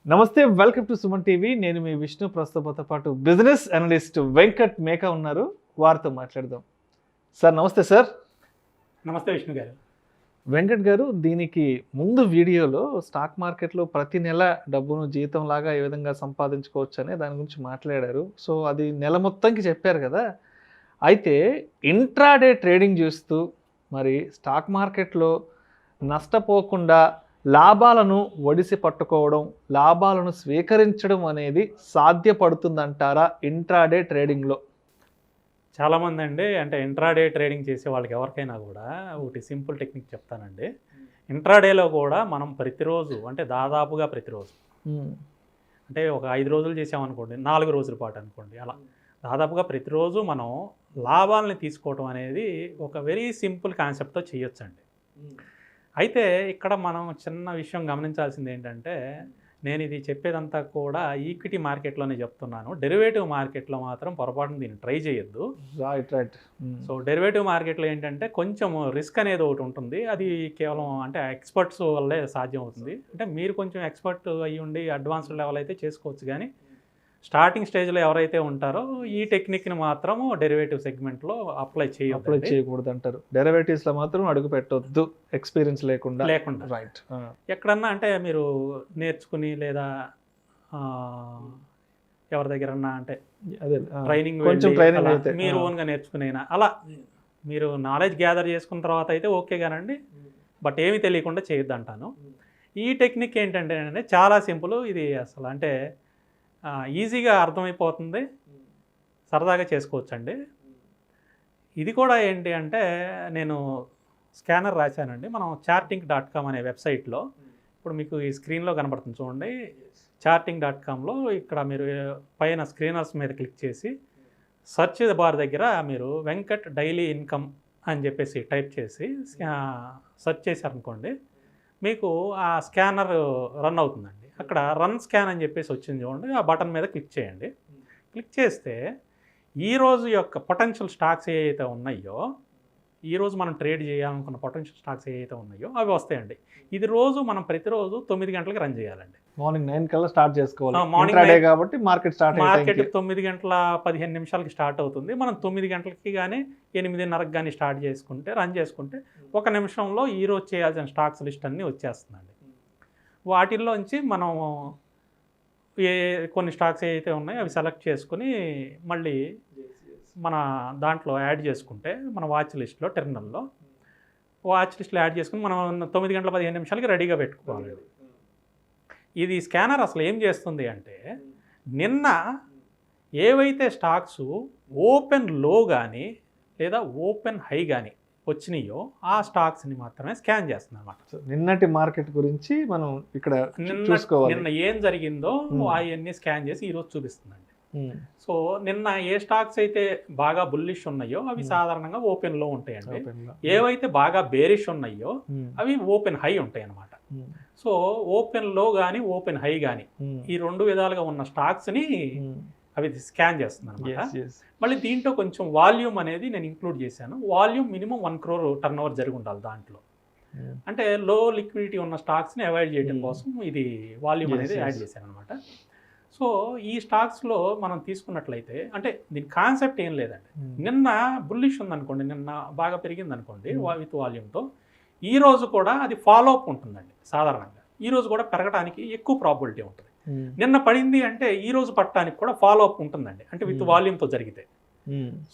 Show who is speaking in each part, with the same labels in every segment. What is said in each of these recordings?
Speaker 1: నమస్తే, welcome to Suman TV. నేను మీ విష్ణు. ప్రస్తుతంతో పాటు బిజినెస్ అనలిస్ట్ వెంకట్ మేకా ఉన్నారు. వారితో మాట్లాడదాం. సార్ నమస్తే. సార్
Speaker 2: నమస్తే విష్ణు గారు.
Speaker 1: వెంకట్ గారు, దీనికి ముందు వీడియోలో స్టాక్ మార్కెట్లో ప్రతి నెల డబ్బును జీతం లాగా ఏ విధంగా సంపాదించుకోవచ్చు అనే దాని గురించి మాట్లాడారు. సో అది నెల మొత్తంకి చెప్పారు కదా. అయితే ఇంట్రాడే ట్రేడింగ్ చేస్తూ మరి స్టాక్ మార్కెట్లో నష్టపోకుండా లాభాలను ఒడిసి పట్టుకోవడం, లాభాలను స్వీకరించడం అనేది సాధ్యపడుతుందంటారా ఇంట్రాడే ట్రేడింగ్లో?
Speaker 2: చాలామంది అండి అంటే ఇంట్రాడే ట్రేడింగ్ చేసే వాళ్ళకి ఎవరికైనా కూడా ఒకటి సింపుల్ టెక్నిక్ చెప్తానండి. ఇంట్రాడేలో కూడా మనం ప్రతిరోజు అంటే దాదాపుగా ప్రతిరోజు అంటే ఒక 5 రోజులు చేసామనుకోండి, 4 రోజుల పాటు అనుకోండి, అలా దాదాపుగా ప్రతిరోజు మనం లాభాలని తీసుకోవడం అనేది ఒక వెరీ సింపుల్ కాన్సెప్ట్తో చేయొచ్చండి. అయితే ఇక్కడ మనం చిన్న విషయం గమనించాల్సింది ఏంటంటే, నేను ఇది చెప్పేదంతా కూడా ఈక్విటీ మార్కెట్లోనే చెప్తున్నాను. డెరివేటివ్ మార్కెట్లో మాత్రం పొరపాటున దీన్ని ట్రై చేయొద్దు.
Speaker 1: రైట్.
Speaker 2: సో డెరివేటివ్ మార్కెట్లో ఏంటంటే కొంచెం రిస్క్ అనేది ఒకటి ఉంటుంది. అది కేవలం అంటే ఎక్స్పర్ట్స్ వల్లే సాధ్యం అవుతుంది. అంటే మీరు కొంచెం ఎక్స్పర్ట్ అయ్యి ఉండి అడ్వాన్స్డ్ లెవెల్ అయితే చేసుకోవచ్చు, కానీ స్టార్టింగ్ స్టేజ్లో ఎవరైతే ఉంటారో ఈ టెక్నిక్ని మాత్రం డెరివేటివ్ సెగ్మెంట్లో అప్లై
Speaker 1: చేయకూడదు అంటారు. డెరివేటివ్స్లో మాత్రం అడుగు పెట్టొద్దు ఎక్స్పీరియన్స్ లేకుండా.
Speaker 2: రైట్. ఎక్కడన్నా అంటే మీరు నేర్చుకుని లేదా ఎవరి దగ్గరన్నా అంటే ట్రైనింగ్ మీరు ఓన్గా నేర్చుకునేనా అలా మీరు నాలెడ్జ్ గ్యాదర్ చేసుకున్న తర్వాత అయితే ఓకే కానండి, బట్ ఏమీ తెలియకుండా చేయొద్దు అంటాను. ఈ టెక్నిక్ ఏంటంటే చాలా సింపుల్. ఇది అసలు అంటే ఈజీగా అర్థమైపోతుంది, సరదాగా చేసుకోవచ్చండి. ఇది కూడా ఏంటి అంటే నేను స్కానర్ రాశానండి. మనం charting.com అనే వెబ్సైట్లో ఇప్పుడు మీకు ఈ స్క్రీన్లో కనబడుతుంది చూడండి. charting.comలో ఇక్కడ మీరు పైన స్క్రీనర్స్ మీద క్లిక్ చేసి సెర్చ్ బార్ దగ్గర మీరు వెంకట్ డైలీ ఇన్కమ్ అని చెప్పేసి టైప్ చేసి సెర్చ్ చేశారనుకోండి, మీకు ఆ స్కానర్ రన్ అవుతుందండి. అక్కడ రన్ స్కాన్ అని చెప్పేసి వచ్చింది చూడండి, ఆ బటన్ మీద క్లిక్ చేయండి. క్లిక్ చేస్తే ఈరోజు యొక్క పొటెన్షియల్ స్టాక్స్ ఏవైతే ఉన్నాయో, ఈరోజు మనం ట్రేడ్ చేయాలనుకున్న పొటెన్షియల్ స్టాక్స్ ఏవైతే ఉన్నాయో అవి వస్తాయండి. ఇది రోజు మనం ప్రతిరోజు 9 గంటలకు రన్ చేయాలండి.
Speaker 1: మార్నింగ్ 9 కల్లా స్టార్ట్ చేసుకోవాలి. మార్నింగ్ కాబట్టి మార్కెట్
Speaker 2: 9 గంటల 15 నిమిషాలకి స్టార్ట్ అవుతుంది. మనం 9 గంటలకి కానీ 8:30కి కానీ స్టార్ట్ చేసుకుంటే రన్ చేసుకుంటే 1 నిమిషంలో ఈరోజు చేయాల్సిన స్టాక్స్ లిస్ట్ అన్నీ వచ్చేస్తుందండి. వాటిల్లోంచి మనం కొన్ని స్టాక్స్ ఏవైతే ఉన్నాయో అవి సెలెక్ట్ చేసుకుని మళ్ళీ మన దాంట్లో యాడ్ చేసుకుంటే మన వాచ్ లిస్ట్లో టెర్మినల్లో వాచ్ లిస్ట్లో యాడ్ చేసుకుని మనం 9 గంటల 15 నిమిషాలకి రెడీగా పెట్టుకోవాలి. ఇది స్కానర్ అసలు ఏం చేస్తుంది అంటే, నిన్న ఏవైతే స్టాక్స్ ఓపెన్ లో కానీ లేదా ఓపెన్ హై కానీ వచ్చినాయో ఆ స్టాక్స్ని మాత్రమే స్కాన్ చేస్తుంది అనమాట.
Speaker 1: నిన్నటి మార్కెట్ గురించి మనం ఇక్కడ చూసుకోవాలి.
Speaker 2: నిన్న ఏం జరిగిందో అవన్నీ స్కాన్ చేసి ఈరోజు చూపిస్తుందండి. సో నిన్న ఏ స్టాక్స్ అయితే బాగా బుల్లిష్ ఉన్నాయో అవి సాధారణంగా ఓపెన్ లో ఉంటాయండి. ఏవైతే బాగా బేరిష్ ఉన్నాయో అవి ఓపెన్ హై ఉంటాయి అన్నమాట. సో ఓపెన్ లో కానీ ఓపెన్ హై కానీ ఈ 2 విధాలుగా ఉన్న స్టాక్స్ని అవి స్కాన్ చేస్తుంది అనమాట. మళ్ళీ దీంట్లో కొంచెం వాల్యూమ్ అనేది నేను ఇంక్లూడ్ చేశాను. Volume minimum 1 crore turn over జరిగి ఉండాలి దాంట్లో. అంటే లో లిక్విడిటీ ఉన్న స్టాక్స్ని అవాయిడ్ చేయడం కోసం ఇది వాల్యూమ్ అనేది యాడ్ చేశాను అనమాట. సో ఈ స్టాక్స్లో మనం తీసుకున్నట్లయితే అంటే దీని కాన్సెప్ట్ ఏం లేదండి. నిన్న బుల్లిష్ ఉందనుకోండి, నిన్న బాగా పెరిగింది అనుకోండి విత్ వాల్యూమ్తో, ఈ రోజు కూడా అది ఫాలో అప్ ఉంటుందండి. సాధారణంగా ఈ రోజు కూడా పెరగడానికి ఎక్కువ ప్రాబిలిటీ ఉంటుంది. నిన్న పడింది అంటే ఈ రోజు పట్టడానికి కూడా ఫాలో అప్ ఉంటుందండి, అంటే విత్ వాల్యూమ్తో జరిగితే.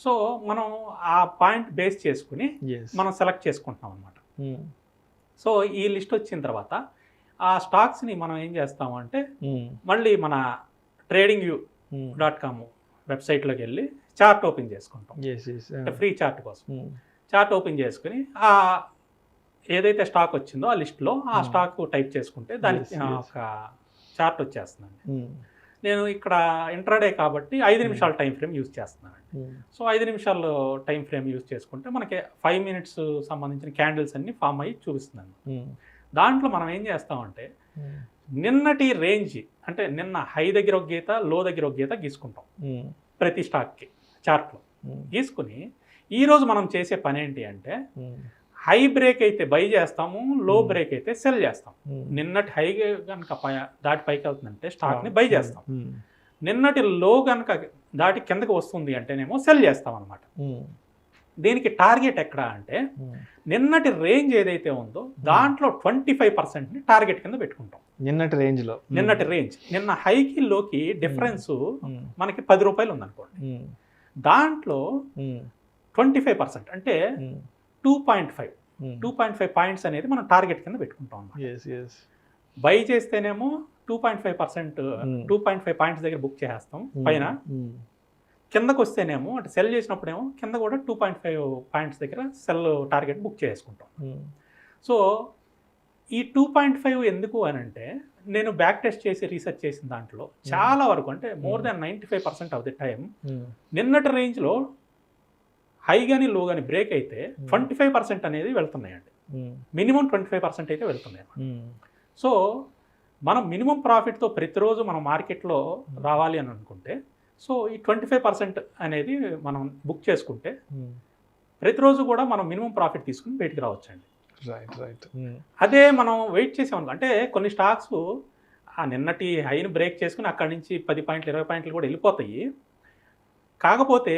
Speaker 2: సో మనం ఆ పాయింట్ బేస్ చేసుకుని మనం సెలెక్ట్ చేసుకుంటున్నాం అనమాట. సో ఈ లిస్ట్ వచ్చిన తర్వాత ఆ స్టాక్స్ని మనం ఏం చేస్తామంటే మళ్ళీ మన trading.com వెబ్సైట్లోకి వెళ్ళి చార్ట్ ఓపెన్ చేసుకుంటాం. అంటే ఫ్రీ చార్ట్ కోసం చార్ట్ ఓపెన్ చేసుకుని ఆ ఏదైతే స్టాక్ వచ్చిందో ఆ లిస్ట్లో ఆ స్టాక్ టైప్ చేసుకుంటే దానికి ఒక చార్ట్ వచ్చేస్తుందండి. నేను ఇక్కడ ఇంట్రాడే కాబట్టి 5 నిమిషాల టైం ఫ్రేమ్ యూజ్ చేస్తున్నానండి. సో 5 నిమిషాలు టైం ఫ్రేమ్ యూజ్ చేసుకుంటే మనకి 5 minutes సంబంధించిన క్యాండిల్స్ అన్ని ఫామ్ అయ్యి చూపిస్తుందండి. దాంట్లో మనం ఏం చేస్తామంటే నిన్నటి రేంజ్ అంటే నిన్న హై దగ్గర ఒక గీత, లో దగ్గర ఒక గీత గీసుకుంటాం ప్రతి స్టాక్కి చార్ట్లో గీసుకుని ఈరోజు మనం చేసే పని ఏంటి అంటే హై బ్రేక్ అయితే బై చేస్తాము, లో బ్రేక్ అయితే సెల్ చేస్తాం. నిన్నటి హై కనుక దాటి పైకి వెళ్తుందంటే స్టాక్ని బై చేస్తాం. నిన్నటి లో కనుక దాటి కిందకి వస్తుంది అంటేనేమో సెల్ చేస్తాం అనమాట. దీనికి టార్గెట్ ఎక్కడ అంటే నిన్నటి రేంజ్ ఏదైతే ఉందో దాంట్లో 25%ని టార్గెట్ కింద పెట్టుకుంటాం.
Speaker 1: నిన్నటి రేంజ్
Speaker 2: నిన్న హైకి లోకి డిఫరెన్స్ మనకి 10 రూపాయలు ఉందనుకోండి, దాంట్లో 25% అంటే 2.5 పాయింట్స్ అనేది మనం టార్గెట్ కింద పెట్టుకుంటాం. బై చేస్తేనేమో 2.5 పాయింట్స్ దగ్గర బుక్ చేస్తాం పైన, కిందకు వస్తేనేమో అంటే సెల్ చేసినప్పుడేమో కింద కూడా 2.5 పాయింట్స్ దగ్గర సెల్ టార్గెట్ బుక్ చేసుకుంటాం. సో ఈ 2.5 ఎందుకు అని అంటే నేను బ్యాక్ టెస్ట్ చేసి రీసెర్చ్ చేసిన దాంట్లో చాలా వరకు అంటే more than 95% of the time నిన్నటి రేంజ్లో హై కానీ లో కానీ బ్రేక్ అయితే 25% అనేది వెళ్తున్నాయండి. మినిమం 25% అయితే వెళ్తున్నాయి. సో మనం మినిమం ప్రాఫిట్తో ప్రతిరోజు మనం మార్కెట్లో రావాలి అని అనుకుంటే సో ఈ 25% అనేది మనం బుక్ చేసుకుంటే ప్రతిరోజు కూడా మనం మినిమం ప్రాఫిట్ తీసుకుని బయటికి రావచ్చండి. అదే మనం వెయిట్ చేసామనుకో అంటే కొన్ని స్టాక్స్ ఆ నిన్నటి హైని బ్రేక్ చేసుకుని అక్కడి నుంచి 10 పాయింట్లు 20 పాయింట్లు కూడా వెళ్ళిపోతాయి. కాకపోతే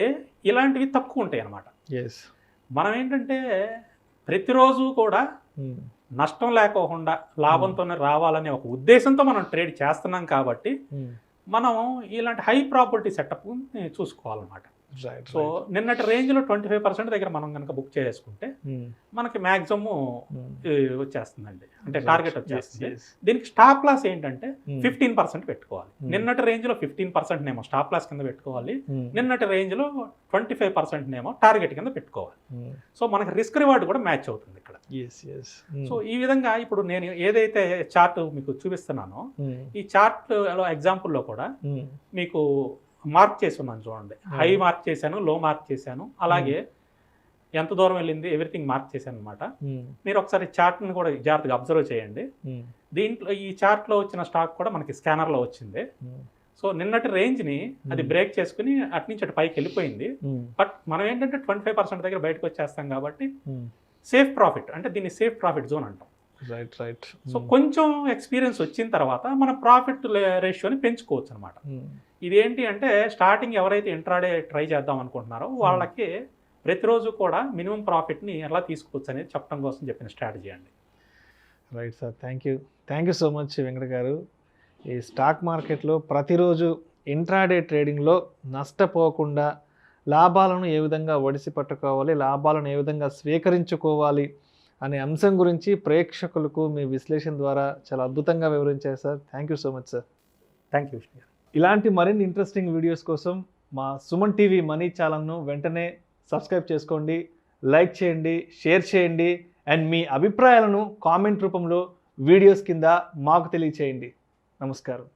Speaker 2: ఇలాంటివి తక్కువ ఉంటాయి అన్నమాట. మనం ఏంటంటే ప్రతిరోజు కూడా నష్టం లేకోకుండా లాభంతోనే రావాలనే ఒక ఉద్దేశంతో మనం ట్రేడ్ చేస్తున్నాం కాబట్టి మనం ఇలాంటి హై ప్రాపర్టీ సెటప్ చూసుకోవాలన్నమాట. సో నిన్నటి రేంజ్లో 25% దగ్గర మనం కనుక బుక్ చేసుకుంటే మనకి మ్యాక్సిమం వచ్చేస్తుందండి, అంటే టార్గెట్ వచ్చేస్తుంది. దీనికి స్టాప్ లాస్ ఏంటంటే 15% పెట్టుకోవాలి. నిన్నటి రేంజ్లో 15% నేమో స్టాప్ లాస్ కింద పెట్టుకోవాలి, నిన్నటి రేంజ్లో 25% నేమో టార్గెట్ కింద పెట్టుకోవాలి. సో మనకి రిస్క్ రివార్డ్ కూడా మ్యాచ్ అవుతుంది ఇక్కడ. సో ఈ విధంగా ఇప్పుడు నేను ఏదైతే చార్ట్ మీకు చూపిస్తున్నానో ఈ చార్ట్ ఎగ్జాంపుల్లో కూడా మీకు మార్క్ చేసి ఉన్నాను చూడండి. హై మార్క్ చేశాను, లో మార్క్ చేశాను, అలాగే ఎంత దూరం వెళ్ళింది ఎవ్రీథింగ్ మార్క్ చేశాను అనమాట. మీరు ఒకసారి చార్ట్ని కూడా జాగ్రత్తగా అబ్జర్వ్ చేయండి. దీంట్లో ఈ చార్ట్లో వచ్చిన స్టాక్ కూడా మనకి స్కానర్లో వచ్చింది. సో నిన్నటి రేంజ్ని అది బ్రేక్ చేసుకుని అటు నుంచి అటు పైకి వెళ్ళిపోయింది. బట్ మనం ఏంటంటే 25% దగ్గర బయటకు వచ్చేస్తాం కాబట్టి సేఫ్ ప్రాఫిట్, అంటే దీన్ని సేఫ్ ప్రాఫిట్ జోన్ అంటాం. సో కొంచెం ఎక్స్పీరియన్స్ వచ్చిన తర్వాత మన ప్రాఫిట్ రేషియోని పెంచుకోవచ్చు అనమాట. ఇదేంటి అంటే స్టార్టింగ్ ఎవరైతే ఇంట్రాడే ట్రై చేద్దాం అనుకుంటున్నారో వాళ్ళకి ప్రతిరోజు కూడా మినిమం ప్రాఫిట్ని ఎలా తీసుకోవచ్చు అనేది చెప్పడం కోసం చెప్పిన స్ట్రాటజీ అండి.
Speaker 1: Right sir, thank you so much Venkata గారు. ఈ స్టాక్ మార్కెట్లో ప్రతిరోజు ఇంట్రాడే ట్రేడింగ్లో నష్టపోకుండా లాభాలను ఏ విధంగా ఒడిసి పట్టుకోవాలి, లాభాలను ఏ విధంగా స్వీకరించుకోవాలి అనే అంశం గురించి ప్రేక్షకులకు మీ విశ్లేషణ ద్వారా చాలా అద్భుతంగా వివరించారు sir. Thank you so much sir.
Speaker 2: Thank you.
Speaker 1: ఇలాంటి మరిన్ని ఇంట్రెస్టింగ్ వీడియోస్ కోసం మా సుమన్ టీవీ మనీ ఛానల్ను వెంటనే సబ్స్క్రైబ్ చేసుకోండి, లైక్ చేయండి, షేర్ చేయండి, అండ్ మీ అభిప్రాయాలను కామెంట్ రూపంలో వీడియోస్ కింద మాకు తెలియచేయండి. నమస్కారం.